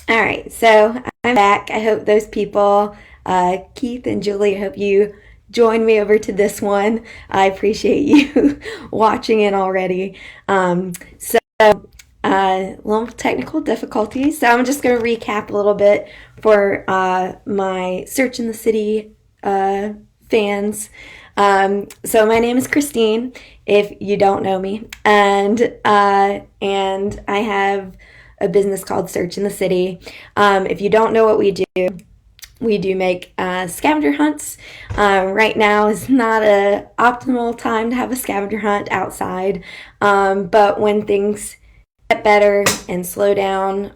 All right, so I'm back. I hope those people, Keith and Julie, I hope you join me over to this one. I appreciate you watching it already. Little technical difficulties. So I'm just going to recap a little bit for my Search in the City fans. So my name is Christine, if you don't know me, and I have a business called Search in the City. If you don't know what we do make scavenger hunts. Right now is not a optimal time to have a scavenger hunt outside, but when things get better and slow down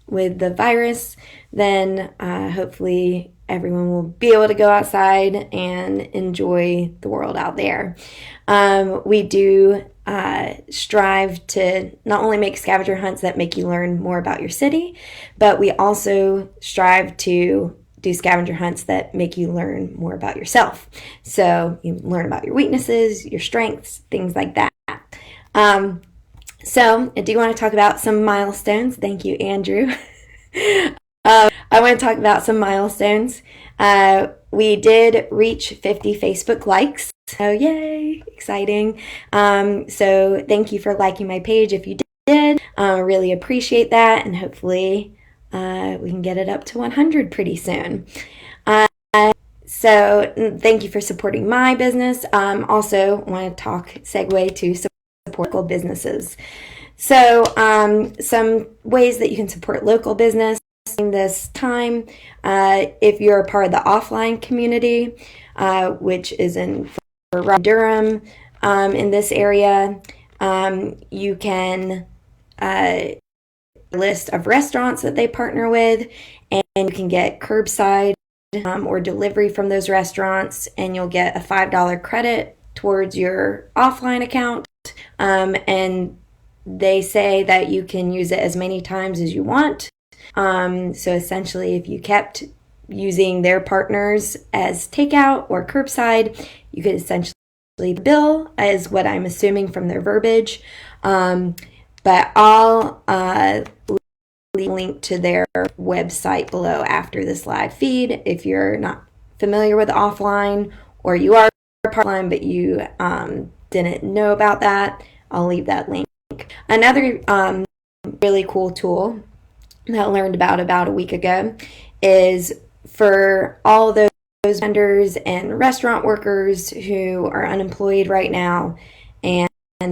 with the virus, then hopefully everyone will be able to go outside and enjoy the world out there. We do strive to not only make scavenger hunts that make you learn more about your city, but we also strive to do scavenger hunts that make you learn more about yourself. So you learn about your weaknesses, your strengths, things like that. So I do want to talk about some milestones. Thank you, Andrew. I want to talk about some milestones. We did reach 50 Facebook likes. So yay, exciting. So thank you for liking my page if you did. I really appreciate that, and hopefully we can get it up to 100 pretty soon. So thank you for supporting my business. Also want to segue to support local businesses. So some ways that you can support local business in this time. If you're a part of the offline community, which is in Durham, in this area, you can list of restaurants that they partner with, and you can get curbside or delivery from those restaurants, and you'll get a $5 credit towards your offline account. And they say that you can use it as many times as you want. So essentially, if you kept using their partners as takeout or curbside, you could essentially bill, is what I'm assuming from their verbiage. But I'll leave a link to their website below after this live feed. If you're not familiar with offline, or you are offline but you didn't know about that, I'll leave that link. Another really cool tool that I learned about a week ago is for all those vendors and restaurant workers who are unemployed right now and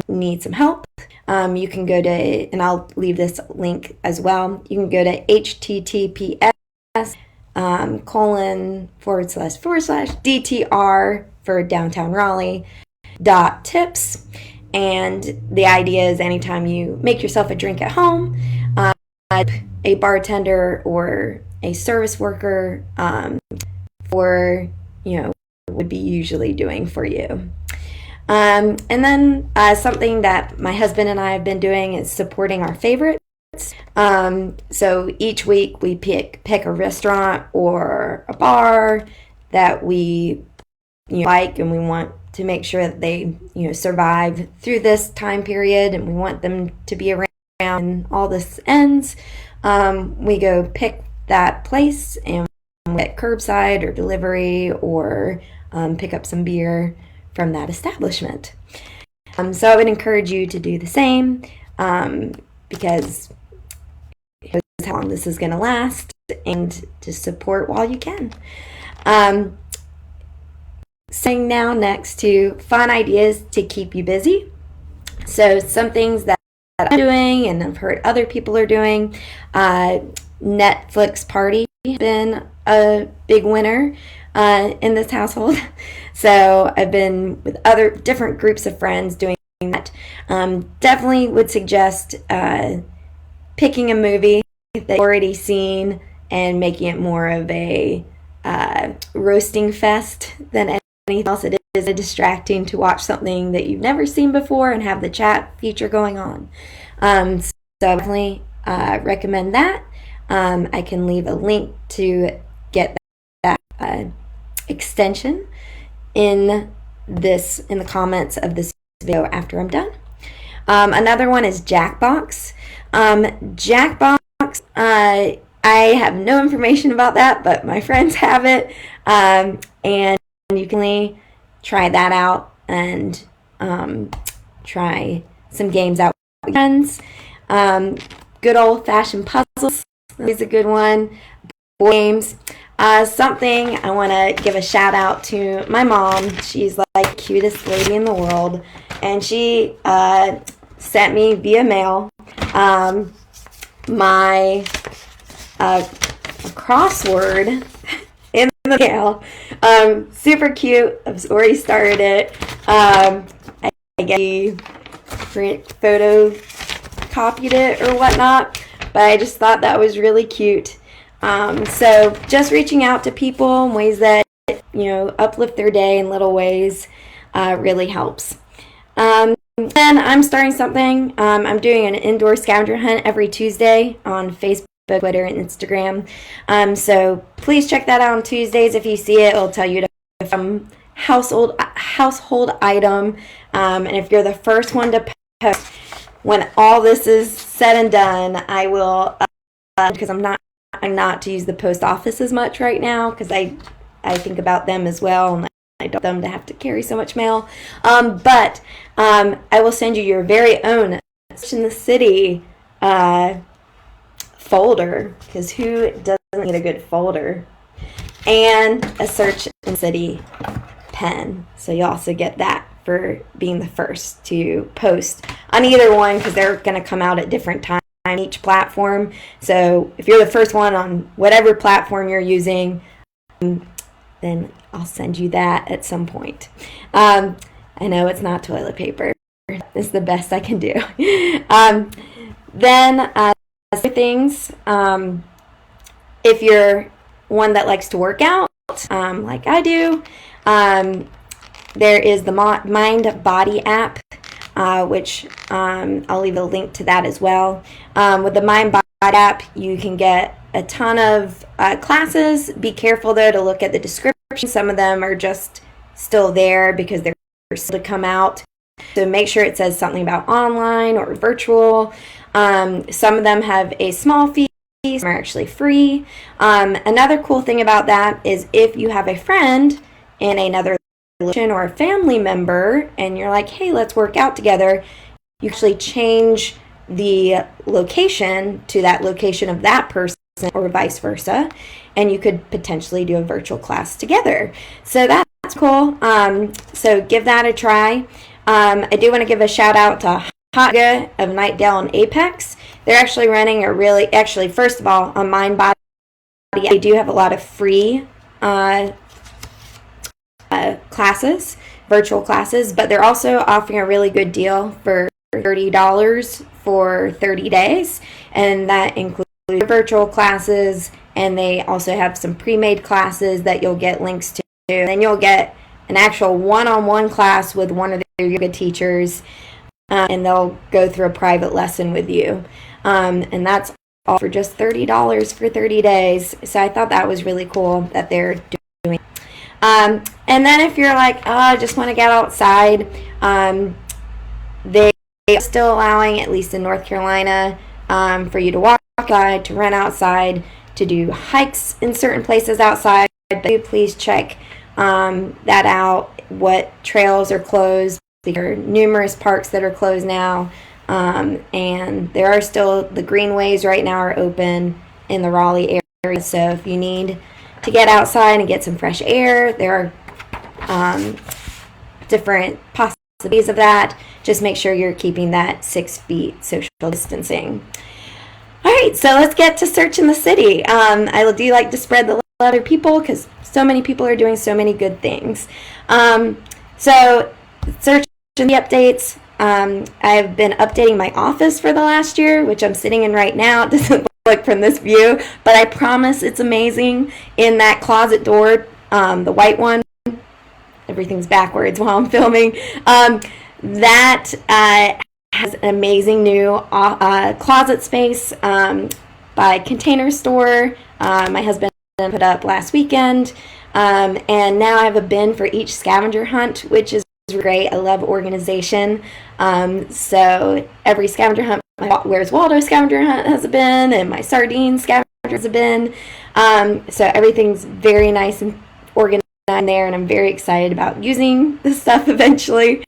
need some help. You can go to, and I'll leave this link as well, you can go to https ://DTR for downtown Raleigh .tips. And the idea is anytime you make yourself a drink at home, a bartender or a service worker for, would be usually doing for you. And then something that my husband and I have been doing is supporting our favorites. So each week we pick a restaurant or a bar that we like, and we want to make sure that they survive through this time period, and we want them to be around when all this ends. We go pick that place and get curbside or delivery, or pick up some beer from that establishment. So I would encourage you to do the same, because who knows how long this is going to last, and to support while you can. Saying now next to fun ideas to keep you busy. So some things that I'm doing and I've heard other people are doing. Netflix party has been a big winner in this household. So I've been with other different groups of friends doing that. Definitely would suggest picking a movie that you've already seen and making it more of a roasting fest than anything else. It is distracting to watch something that you've never seen before and have the chat feature going on. So I definitely recommend that. I can leave a link to get that extension in the comments of this video after I'm done. Another one is Jackbox. Jackbox I have no information about that, but my friends have it, and you can try that out and try some games out with friends. Good old-fashioned puzzles is a good one. Board games. Something I want to give a shout out to my mom. She's like the cutest lady in the world, and she sent me via mail my crossword in the mail. Super cute. I've already started it. I get photo copied it or whatnot, but I just thought that was really cute. So just reaching out to people in ways that, uplift their day in little ways really helps. Then I'm starting something. I'm doing an indoor scavenger hunt every Tuesday on Facebook, Twitter, and Instagram. So please check that out on Tuesdays. If you see it, it'll tell you to from household item. And if you're the first one to post, when all this is said and done, I will, because I'm not to use the post office as much right now, because I think about them as well, and I don't want them to have to carry so much mail. But I will send you your very own Search in the City folder, because who doesn't need a good folder? And a Search in the City pen. So you also get that for being the first to post on either one, because they're going to come out at different times on each platform. So if you're the first one on whatever platform you're using, then I'll send you that at some point. I know it's not toilet paper. It's the best I can do. Then other things, if you're one that likes to work out, like I do, there is the Mind Body app, which I'll leave a link to that as well. With the Mind Body app, you can get a ton of classes. Be careful, though, to look at the description. Some of them are just still there because they're still to come out. So make sure it says something about online or virtual. Some of them have a small fee. Some are actually free. Another cool thing about that is if you have a friend in another religion or a family member and you're like, hey, let's work out together, you actually change the location to that location of that person or vice versa, and you could potentially do a virtual class together. So that's cool. So give that a try. I do want to give a shout out to Hot Yoga of Nightdale and Apex. They're actually running first of all, on Mind Body, they do have a lot of free classes, virtual classes, but they're also offering a really good deal for $30 for 30 days, and that includes virtual classes, and they also have some pre-made classes that you'll get links to, and then you'll get an actual one-on-one class with one of their yoga teachers, and they'll go through a private lesson with you, and that's all for just $30 for 30 days. So I thought that was really cool that they're doing. And then if you're like, oh, I just want to get outside, they are still allowing, at least in North Carolina, for you to walk outside, to run outside, to do hikes in certain places outside. But do please check that out, what trails are closed. There are numerous parks that are closed now, and there are still the greenways right now are open in the Raleigh area. So if you need to get outside and get some fresh air, there are different possibilities of that. Just make sure you're keeping that 6 feet social distancing. All right, so let's get to Search in the City. I do like to spread the love to other people because so many people are doing so many good things. So Search in the updates. I've been updating my office for the last year, which I'm sitting in right now. It doesn't look from this view, but I promise it's amazing. In that closet door, the white one, everything's backwards while I'm filming, that has an amazing new closet space by Container Store. My husband put up last weekend, and now I have a bin for each scavenger hunt, which is great. I love organization. So every scavenger hunt my Where's Waldo scavenger hunt has been, and my sardine scavenger has been. So everything's very nice and organized there, and I'm very excited about using this stuff eventually.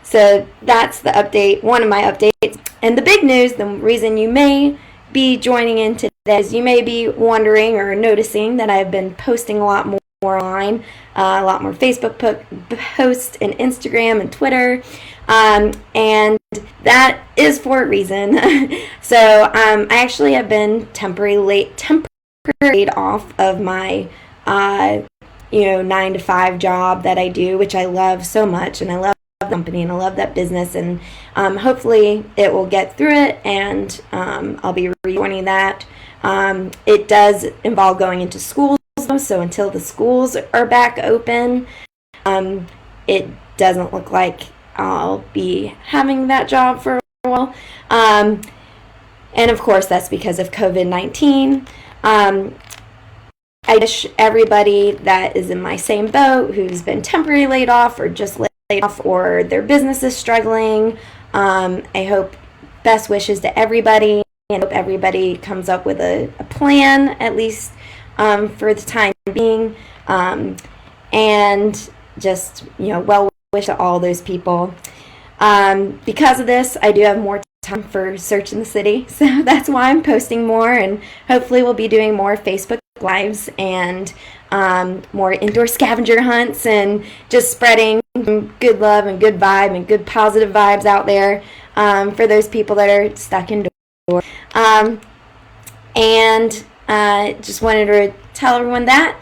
So that's the update, one of my updates. And the big news, the reason you may be joining in today is you may be wondering or noticing that I've been posting a lot more online, a lot more Facebook posts and Instagram and Twitter, and that is for a reason. So I actually have been temporarily laid off of my 9-to-5 job that I do, which I love so much, and I love the company and I love that business, and hopefully it will get through it, and I'll be rejoining that. It does involve going into schools, so until the schools are back open, it doesn't look like I'll be having that job for a while, and of course that's because of COVID-19. I wish everybody that is in my same boat, who's been temporarily laid off or just laid off, or their business is struggling, I hope best wishes to everybody, and hope everybody comes up with a plan, at least for the time being, and just, well wish to all those people. Because of this, I do have more time for Search in the City, so that's why I'm posting more, and hopefully we'll be doing more Facebook Lives and more indoor scavenger hunts, and just spreading good love and good vibe and good positive vibes out there for those people that are stuck indoors. And just wanted to tell everyone that,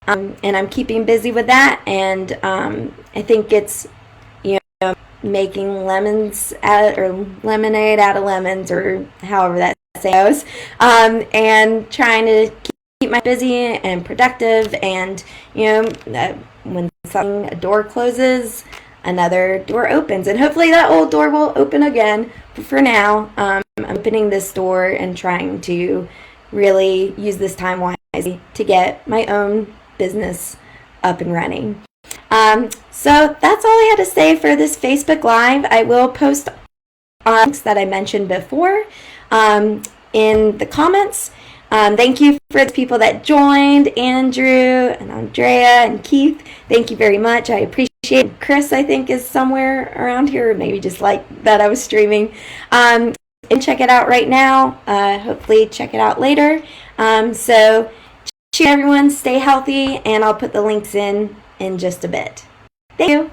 and I'm keeping busy with that, and I think it's making lemonade out of lemons, or however that saying goes, and trying to keep my busy and productive, and when a door closes, another door opens, and hopefully that old door will open again. But for now, I'm opening this door and trying to really use this time wisely to get my own business up and running. So that's all I had to say for this Facebook Live. I will post links that I mentioned before in the comments. Thank you for the people that joined, Andrew and Andrea and Keith. Thank you very much. I appreciate it. Chris, I think, is somewhere around here, or maybe just like that I was streaming. And check it out right now. Hopefully check it out later. So cheers, everyone. Stay healthy, and I'll put the links in just a bit. Thank you.